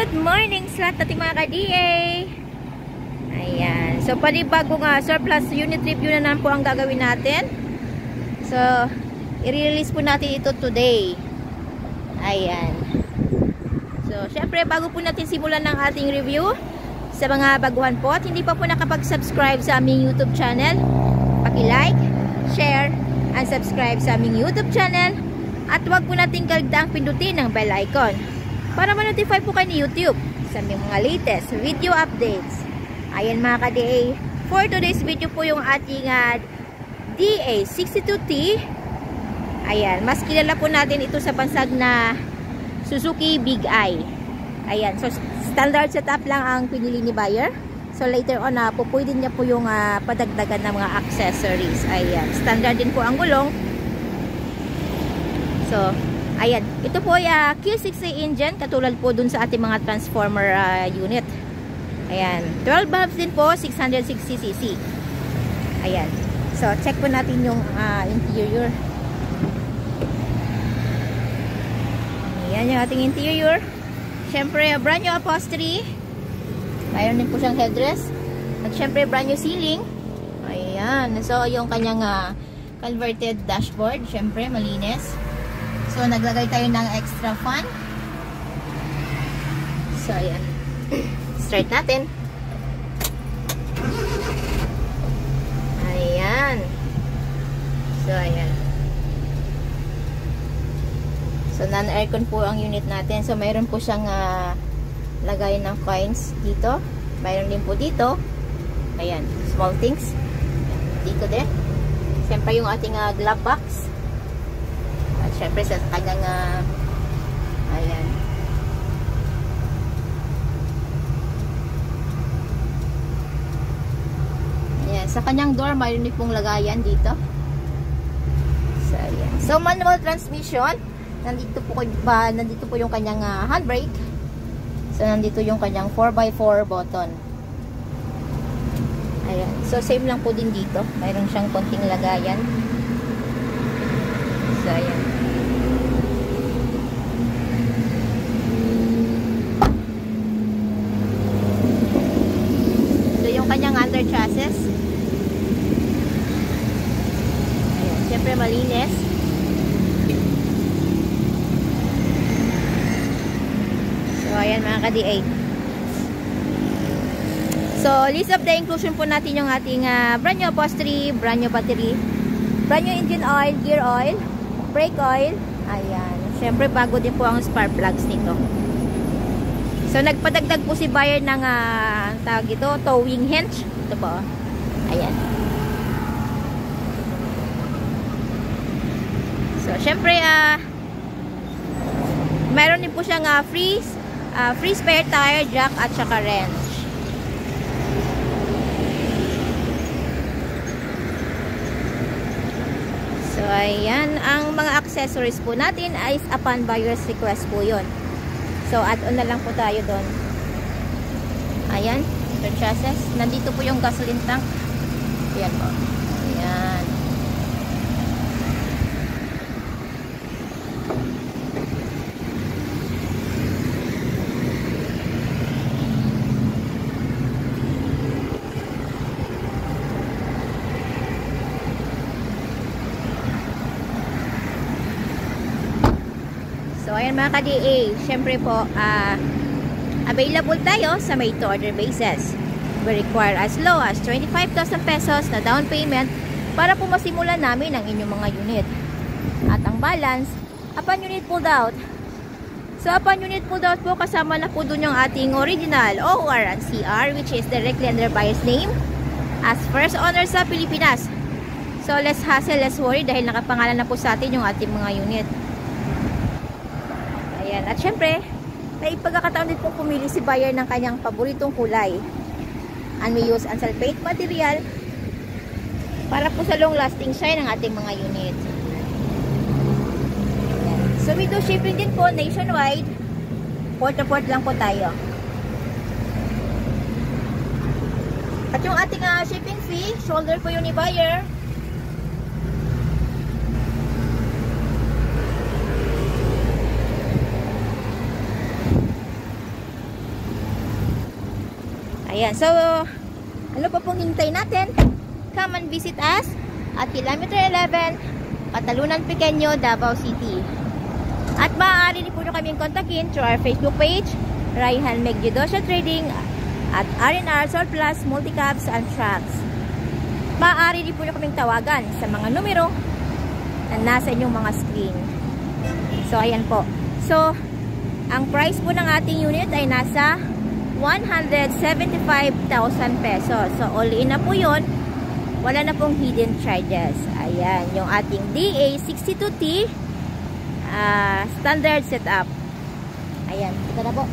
Good morning sa lahat ating mga ka-DA. Ayan. So, panibagong surplus unit review na naman po ang gagawin natin. So, i-release po natin ito today. Ayan. So, syempre, bago po natin simulan ng ating review, sa mga baguhan po at hindi pa po nakapag-subscribe sa aming YouTube channel, paki-like, share, and subscribe sa aming YouTube channel. At huwag po natin kaligtaang pindutin ng bell icon para ma-notify po kayo ni YouTube sa aming mga latest video updates. Ayan mga ka-DA, for today's video po yung ating DA62T. Ayan, mas kilala po natin ito sa bansag na Suzuki Big Eye. Ayan, so standard setup lang ang pinili ni buyer. So later on po pwede niya po yung padagdagan ng mga accessories. Ayan, standard din po ang gulong. So, ayan, ito po ay Q6A engine, katulad po dun sa ating mga transformer unit. Ayan, 12 valves din po, 660cc. Ayan, so check po natin yung interior. Ayan yung ating interior. Siyempre, brand new upholstery. Mayroon din po siyang headrest. At siyempre, brand new ceiling. Ayan, so yung kanyang converted dashboard, siyempre, malinis. So, naglagay tayo ng extra fan. So, ayan. Start natin. Ayan. So, ayan. So, non-aircon po ang unit natin. So, mayroon po siyang lagay ng coins dito. Mayroon din po dito. Ayan. Small things. Dito din. Siyempre yung ating glove box. At syempre sa kanyang ayan. Ayan, sa kanyang door mayroon din pong lagayan dito. So ayan. So manual transmission. Nandito po yung kanyang handbrake. So nandito yung kanyang 4x4 button. Ayan. So same lang po din dito. Mayroon siyang konting lagayan. So ayan. Kanyang under chassis. Ayan, syempre malinis. So ayan mga ka-DA. So list of the inclusion po natin yung ating brand new upholstery, brand new battery, brand new engine oil, gear oil, brake oil. Ayan, syempre bago din po ang spark plugs nito. So, nagpadagdag po si buyer ng tawag ito, towing hinge. Ito po. Ayan. So, syempre, meron din po siyang free spare tire, jack, at saka wrench. So, ayan. Ang mga accessories po natin ay upon buyer's request po yun. So, add-on na lang po tayo doon. Ayan, ito chassis. Nandito po yung gasoline tank. Ayan po. Ayan. So, ayan mga ka-DA, syempre po, available tayo sa made to order basis. We require as low as 25,000 pesos na down payment para po masimulan namin ang inyong mga unit. At ang balance, upon unit pulled out. So, upon unit pulled out po, kasama na po dun yung ating original OR and CR, which is directly under buyer's name as first owner sa Pilipinas. So, less hassle, less worry dahil nakapangalan na po sa atin yung ating mga unit. Ayan. At syempre, may pagkakataon din po pumili si buyer ng kanyang paboritong kulay. And we use unsulfate material para po sa long lasting shine ng ating mga unit. Ayan. So we do shipping din po nationwide. Port to port lang po tayo. At yung ating shipping fee, shoulder po yun ni buyer. Ayan, so ano pa pong hintay natin? Come and visit us at Kilometer 11, Patalunan Pequeño, Davao City. At maaari din po nyo kaming kontakin through our Facebook page, Raihan Megidosya Trading, at R&R Surplus Multicabs and Trucks. Maaari din po nyo kaming tawagan sa mga numero na nasa inyong mga screen. So, ayan po. So, ang price po ng ating unit ay nasa 175,000 pesos. So, all in na po yun. Wala na pong hidden charges. Ayan, yung ating DA62T standard setup. Ayan, ito na po.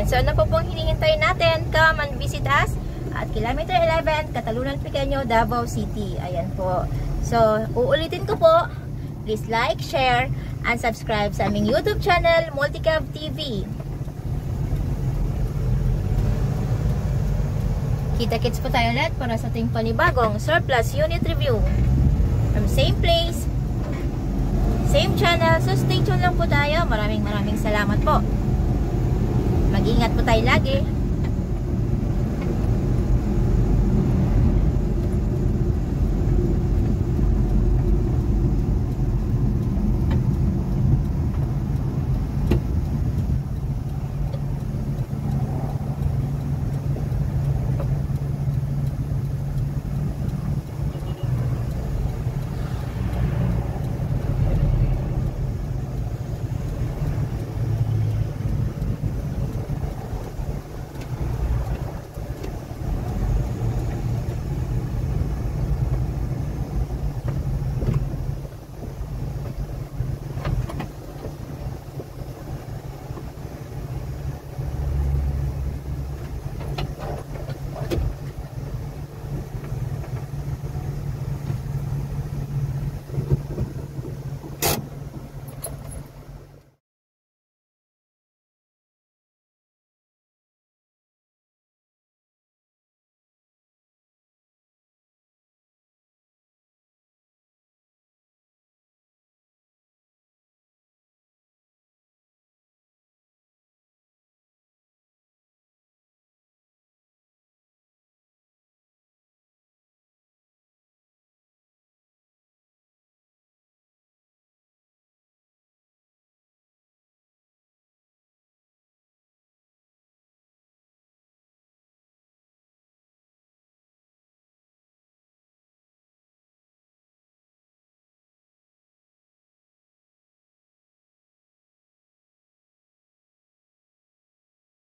So, ano po pong hinihintay natin? Come and visit us at Kilometer 11, Katalunan Pequeño, Davao City. Ayan po. So, uulitin ko po. Please like, share, and subscribe sa aming YouTube channel, Multicab TV. Kita-kits po tayo ulit para sa ating panibagong surplus unit review. From same place, same channel. So, stay tuned lang po tayo. Maraming salamat po. Mag-ingat po tayo lagi.